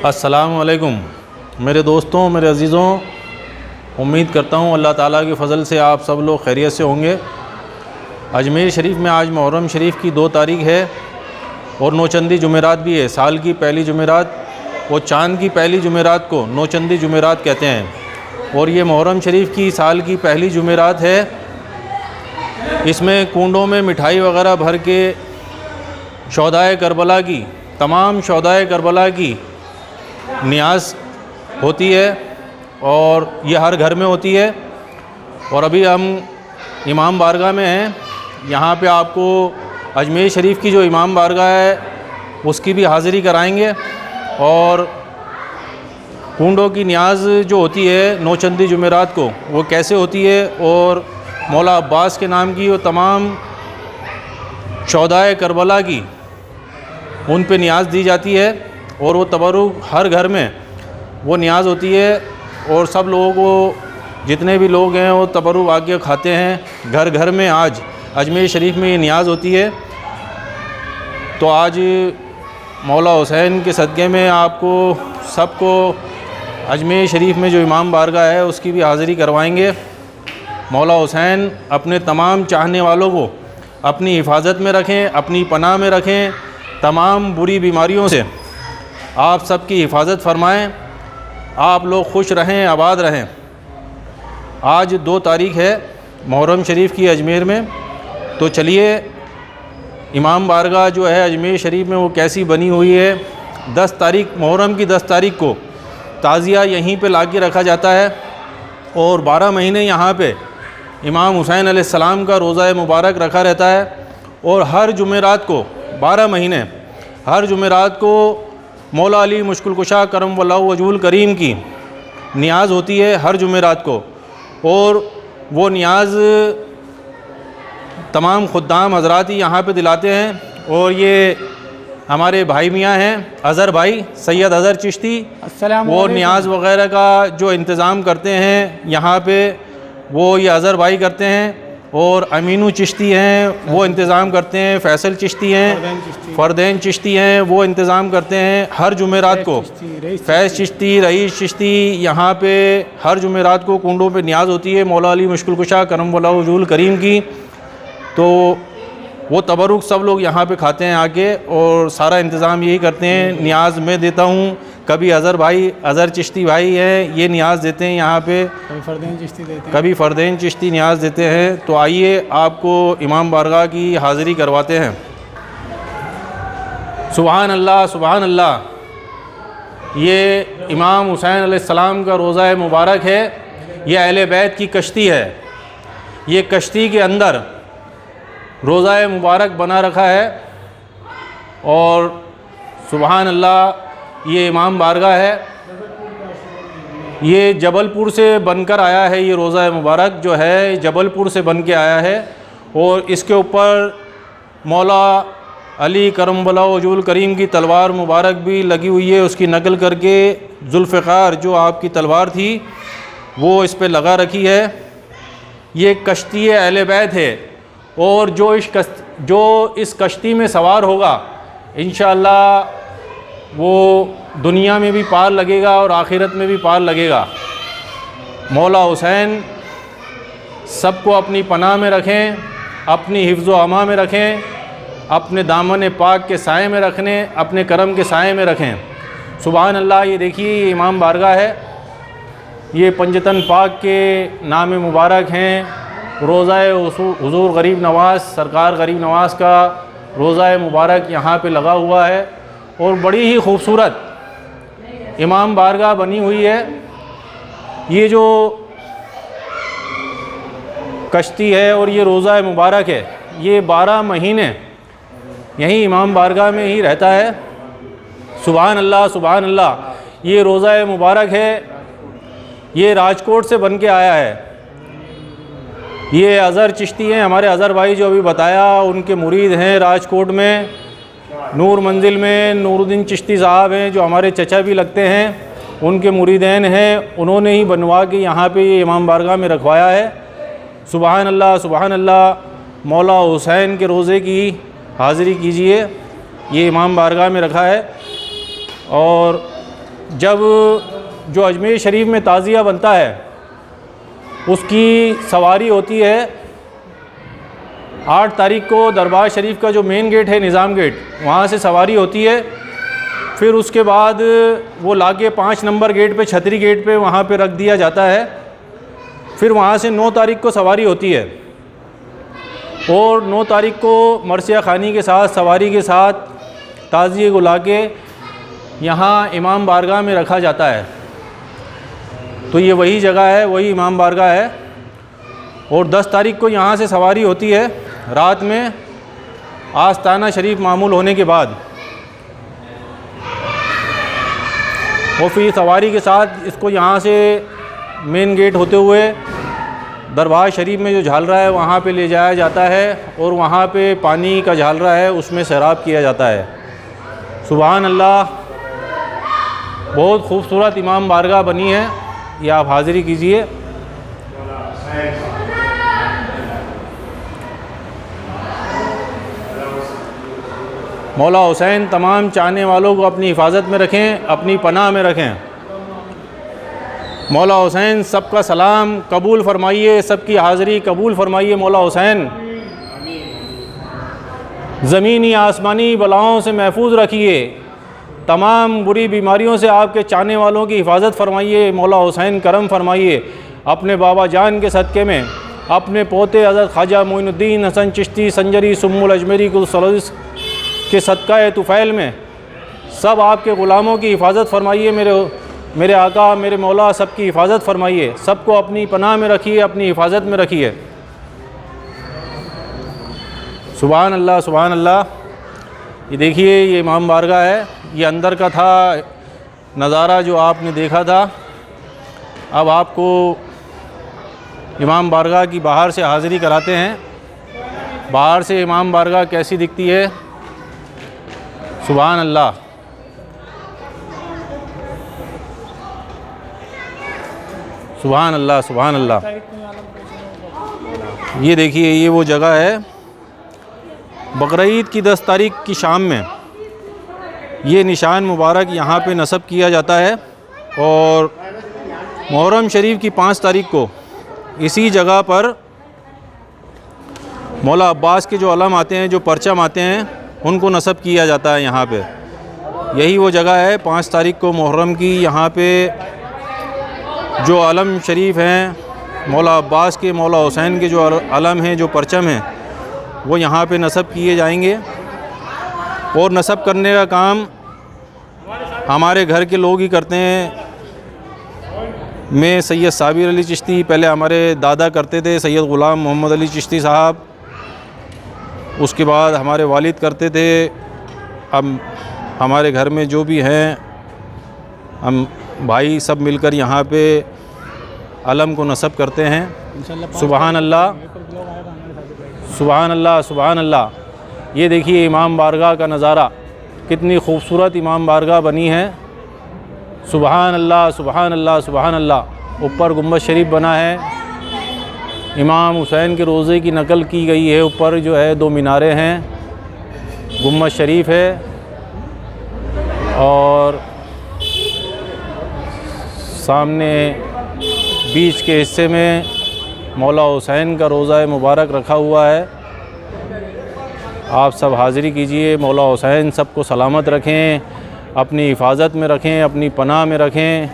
अस्सलामु अलैकुम मेरे दोस्तों, मेरे अज़ीज़ों, उम्मीद करता हूँ अल्लाह ताला के फ़ज़ल से आप सब लोग खैरियत से होंगे। अजमेर शरीफ में आज मुहर्रम शरीफ की 2 तारीख़ है और नौचंदी जुमेरात भी है। साल की पहली जुमेरात और चाँद की पहली जुमेरात को नौचंदी जुमेरात कहते हैं। और ये मुहर्रम शरीफ की साल की पहली जुमेरात है। इसमें कुंडों में मिठाई वग़ैरह भर के शौदाए करबला की, तमाम शौदाए करबला की नियाज़ होती है और ये हर घर में होती है। और अभी हम इमाम बारगाह में हैं। यहाँ पे आपको अजमेर शरीफ की जो इमाम बारगाह है उसकी भी हाज़िरी कराएंगे। और कुंडों की नियाज़ जो होती है नौचंदी जुमेरात को, वो कैसे होती है और मौला अब्बास के नाम की वो तमाम शौदाए करबला की उन पे नियाज़ दी जाती है। और वो तबरुक हर घर में वो नियाज़ होती है और सब लोगों को, जितने भी लोग हैं वो तबरुक आके खाते हैं। घर घर में आज अजमेर शरीफ में ये नियाज़ होती है। तो आज मौला हुसैन के सदक़े में आपको सबको अजमेर शरीफ में जो इमाम बारगाह है उसकी भी हाज़िरी करवाएंगे। मौला हुसैन अपने तमाम चाहने वालों को अपनी हिफाजत में रखें, अपनी पनाह में रखें। तमाम बुरी बीमारियों से आप सबकी हिफाजत फरमाएं। आप लोग खुश रहें, आबाद रहें। आज 2 तारीख़ है मुहर्रम शरीफ की अजमेर में। तो चलिए इमाम बारगाह जो है अजमेर शरीफ में वो कैसी बनी हुई है। 10 तारीख़ मुहर्रम की 10 तारीख़ को ताज़िया यहीं पे ला के रखा जाता है और 12 महीने यहाँ पे इमाम हुसैन अलैहिस्सलाम का रोज़ा मुबारक रखा रहता है। और हर जुमेरात को 12 महीने हर जुमेरात को मौला अली मुश्किल कुशा करम वल्लाहु वजहुल करीम की नियाज़ होती है हर जुमेरात को। और वो नियाज़ तमाम खुद्दाम हज़रात ही यहाँ पे दिलाते हैं। और ये हमारे भाई मियाँ हैं अज़हर भाई, सैयद अज़हर चिश्ती, वो नियाज़ वग़ैरह का जो इंतज़ाम करते हैं यहाँ पे वो ये अज़हर भाई करते हैं। और अमीनू चिश्ती हैं वो इंतज़ाम करते हैं। फैसल चिश्ती हैं, फ़रदैन चिश्ती हैं, वो इंतज़ाम करते हैं हर जुमेरात को। फैज़ चिश्ती, रईस चिश्ती, यहाँ पे हर जुमेरात को कुंडों पे नियाज़ होती है मौला अली मुश्किल कुशा करम वल्लाहु वजहुल करीम की। तो वो तबरुक सब लोग यहाँ पे खाते हैं आके और सारा इंतज़ाम यही करते हैं। नियाज़ मैं देता हूँ, कभी अज़हर भाई, अज़हर चिश्ती भाई हैं, ये नियाज़ देते हैं यहाँ पे। कभी फ़रदैन चिश्ती नियाज़ देते हैं। तो आइए आपको इमाम बारगाह की हाज़िरी करवाते हैं। सुभान अल्लाह, सुभान अल्लाह। ये इमाम हुसैन अलैहिस्सलाम का रोज़ा मुबारक है। ये अहले बैत की कश्ती है। ये कश्ती के अंदर रोज़ा मुबारक बना रखा है। और सुभान अल्लाह, ये इमाम बारगाह है। ये जबलपुर से बनकर आया है। ये रोज़ा मुबारक जो है जबलपुर से बन के आया है। और इसके ऊपर मौला अली करम वल्लाहु वजहुल करीम की तलवार मुबारक भी लगी हुई है। उसकी नकल करके जुल्फ़िकार जो आपकी तलवार थी वो इस पे लगा रखी है। ये कश्ती अहले बैत है। और जो इस कश्ती में सवार होगा इंशाअल्लाह वो दुनिया में भी पार लगेगा और आखिरत में भी पार लगेगा। मौला हुसैन सबको अपनी पनाह में रखें, अपनी हिफ्ज़ व अमा में रखें, अपने दामन पाक के साए में रखने, अपने करम के साए में रखें। सुभान अल्लाह। ये देखिए ये इमाम बारगाह है। ये पंजतन पाक के नाम मुबारक हैं। रोज़ा हुज़ूर गरीब नवाज़, सरकार गरीब नवाज़ का रोज़ा मुबारक यहाँ पे लगा हुआ है। और बड़ी ही खूबसूरत इमाम बारगाह बनी हुई है। ये जो कश्ती है और ये रोज़ा मुबारक है, ये 12 महीने यहीं इमाम बारगाह में ही रहता है। सुभान अल्लाह, सुभान अल्लाह। ये रोज़ा मुबारक है। ये राजकोट से बन के आया है। ये अज़हर चिश्ती हैं, हमारे अज़हर भाई जो अभी बताया, उनके मुरीद हैं राजकोट में नूर मंजिल में। नूरुद्दीन चिश्ती साहब हैं जो हमारे चचा भी लगते हैं, उनके मुरीदैन हैं। उन्होंने ही बनवा के यहाँ पे ये इमाम बारगाह में रखवाया है। सुभान अल्लाह, सुभान अल्लाह। मौला हुसैन के रोज़े की हाज़िरी कीजिए। ये इमाम बारगाह में रखा है। और जब जो अजमेर शरीफ में ताज़िया बनता है उसकी सवारी होती है 8 तारीख को दरबार शरीफ का जो मेन गेट है निज़ाम गेट, वहाँ से सवारी होती है। फिर उसके बाद वो लाके 5 नंबर गेट पे, छतरी गेट पे, वहाँ पे रख दिया जाता है। फिर वहाँ से 9 तारीख को सवारी होती है और 9 तारीख को मरसिया खानी के साथ, सवारी के साथ ताज़िए को लाके यहाँ इमाम बारगाह में रखा जाता है। तो ये वही जगह है, वही इमाम बारगाह है। और 10 तारीख को यहाँ से सवारी होती है रात में आस्ताना शरीफ मामूल होने के बाद, और फिर सवारी के साथ इसको यहाँ से मेन गेट होते हुए दरबार शरीफ में जो झालरा है वहाँ पे ले जाया जाता है और वहाँ पे पानी का झालरा है उसमें सैराब किया जाता है। सुभान अल्लाह, बहुत खूबसूरत इमाम बारगाह बनी है, ये आप हाज़िरी कीजिए। मौला हुसैन तमाम चाहने वालों को अपनी हिफाजत में रखें, अपनी पनाह में रखें। मौला हुसैन सबका सलाम कबूल फरमाइए, सबकी हाज़िरी कबूल फरमाइए। मौला हुसैन ज़मीनी आसमानी बलाओं से महफूज रखिए, तमाम बुरी बीमारियों से आपके चाहने वालों की हिफाजत फरमाइए। मौला हुसैन करम फरमाइए। अपने बाबा जान के सदक़े में, अपने पोते हज़रत ख्वाजा मोइनुद्दीन हसन चिश्ती संजरी सुम्मुल अजमेरी कुल के सदक़ा तुफ़ैल में सब आपके ग़ुलामों की हिफाजत फरमाइए। मेरे आका, मेरे मौला, सबकी हिफाजत फरमाइए। सबको अपनी पनाह में रखिए, अपनी हिफाजत में रखिए। सुभान अल्लाह, सुभान अल्लाह। ये देखिए, ये इमाम बारगाह है। ये अंदर का था नज़ारा जो आपने देखा था। अब आपको इमाम बारगाह की बाहर से हाज़िरी कराते हैं। बाहर से इमाम बारगाह कैसी दिखती है। सुभान अल्लाह। सुभान अल्लाह, सुभान अल्लाह। ये देखिए, ये वो जगह है। बकरीद की 10 तारीख की शाम में ये निशान मुबारक यहाँ पे नस्ब किया जाता है और मुहर्रम शरीफ की 5 तारीख को इसी जगह पर मौला अब्बास के जो अलम आते हैं, जो परचम आते हैं, उनको नस्ब किया जाता है यहाँ पे। यही वो जगह है। 5 तारीख को मुहर्रम की यहाँ पे जो अलम शरीफ हैं, मौला अब्बास के, मौला हुसैन के जो अलम हैं, जो परचम हैं, वो यहाँ पे नस्ब किए जाएंगे। और नस्ब करने का काम हमारे घर के लोग ही करते हैं। मैं सैयद साबिर अली चिश्ती, पहले हमारे दादा करते थे, सैयद ग़ुलाम मोहम्मद अली चिश्ती साहब। उसके बाद हमारे वालिद करते थे। अब हमारे घर में जो भी हैं, हम भाई सब मिलकर यहाँ पे अलम को नस्ब करते हैं। सुभान अल्लाह, सुभान अल्लाह, सुभान अल्लाह। ये देखिए इमाम बारगाह का नज़ारा, कितनी खूबसूरत इमाम बारगाह बनी है। सुभान अल्लाह, सुभान अल्लाह, सुभान अल्लाह। ऊपर गुम्बद शरीफ बना है, इमाम हुसैन के रोज़े की नकल की गई है। ऊपर जो है 2 मीनारे हैं, गुम्बद शरीफ है और सामने बीच के हिस्से में मौला हुसैन का रोज़ा मुबारक रखा हुआ है। आप सब हाज़िरी कीजिए। मौला हुसैन सबको सलामत रखें, अपनी हिफाजत में रखें, अपनी पनाह में रखें,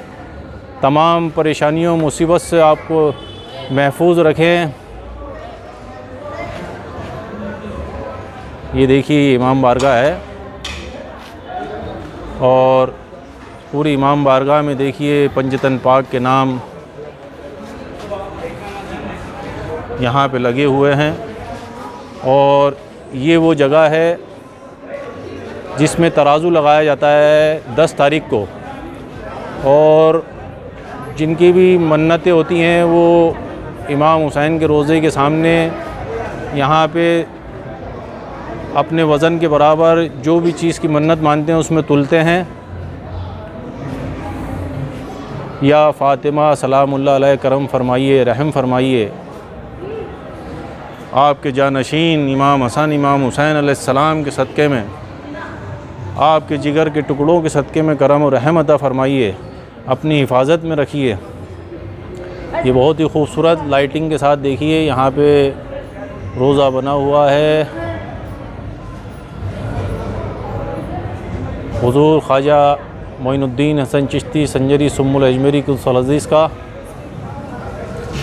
तमाम परेशानियों मुसीबत से आपको महफूज रखें। ये देखिए इमाम बारगाह है और पूरी इमाम बारगाह में देखिए पंजतन पाक के नाम यहाँ पे लगे हुए हैं। और ये वो जगह है जिसमें तराजू लगाया जाता है 10 तारीख को, और जिनकी भी मन्नतें होती हैं वो इमाम हुसैन के रोज़े के सामने यहाँ पे अपने वज़न के बराबर जो भी चीज़ की मन्नत मानते हैं उसमें तुलते हैं। या फ़ातिमा सलामुल्लाह अलैह करम फरमाइए, रहम फरमाइए। आपके जानशीन इमाम हसन, इमाम हुसैन अलैहिस्सलाम के सदक़े में आपके जिगर के टुकड़ों के सदक़े में करम और रहम अता फ़रमाइए, अपनी हिफाजत में रखिए। ये बहुत ही खूबसूरत लाइटिंग के साथ देखिए, यहाँ पे रोज़ा बना हुआ है हुज़ूर ख्वाजा मोइनुद्दीन हसन चिश्ती संजरी सुम्मुल अजमेरी कुद्दस अज़ीज़ का।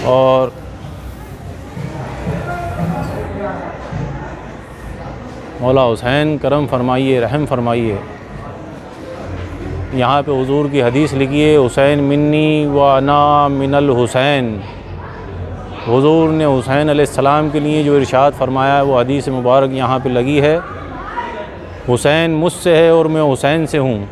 और मौला हुसैन करम फरमाइए, रहम फरमाइए। यहाँ पे हुज़ूर की हदीस लिखी है, हुसैन मिन्नी व अना मिनल हुसैन। हुज़ूर ने हुसैन अलैहिस्सलाम के लिए जो इरशाद फरमाया है वो हदीस मुबारक यहाँ पे लगी है, हुसैन मुझसे है और मैं हुसैन से हूँ।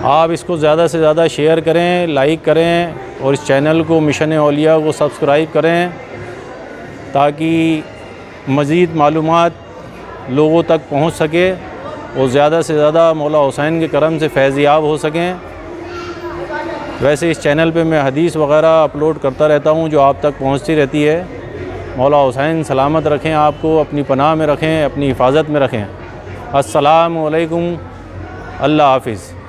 आप इसको ज़्यादा से ज़्यादा शेयर करें, लाइक करें और इस चैनल को मिशन औलिया को सब्सक्राइब करें ताकि मज़ीद मालूमात लोगों तक पहुंच सके और ज़्यादा से ज़्यादा मौला हुसैन के करम से फैज़याब हो सकें। वैसे इस चैनल पे मैं हदीस वग़ैरह अपलोड करता रहता हूं जो आप तक पहुंचती रहती है। मौला हुसैन सलामत रखें, आपको अपनी पनाह में रखें, अपनी हिफाजत में रखें। अस्सलामु अलैकुम, अल्लाह हाफ़िज़।